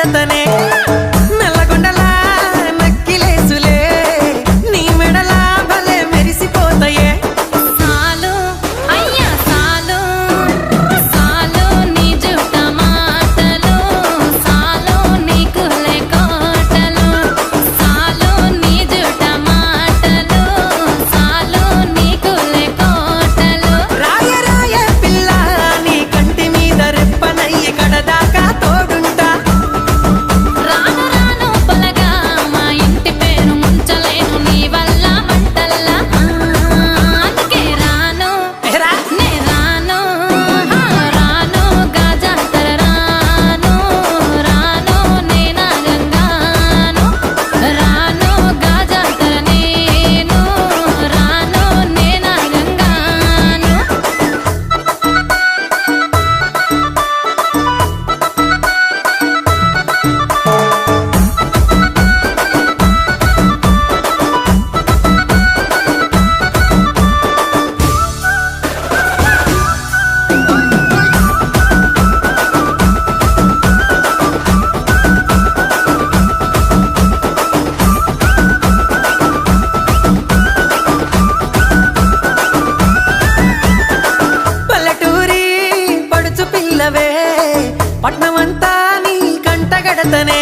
కడతనే నల్లగొండలా నక్కిలేసులే నీ మెడలా భలే మెరిసిపోతాయే సాలు అయ్యా సాలు సాలు నీ జుట్ట మాటలు సాలు నీకు లేకోటలు సాలు నీ జుట్ట మాటలు సాలు నీకు లేకోటలు రాయ రాయ పిల్ల నీ కంటి మీద రెప్పనయ్యి కడదాకా తోడుంటా రాను రాను పొలగా మా ఇంటి పేరు ముంచలేను నీ వల్ల మంటల్లా అందుకే రాను ఏరా నే రాను రాను గాజాతర రాను రాను నేనా గంగాను రాను గాజాతర నేను రాను నేనా గంగాను పల్లెటూరి పడుచు పిల్లవే పట్నమంతా నీ కంటగడతనే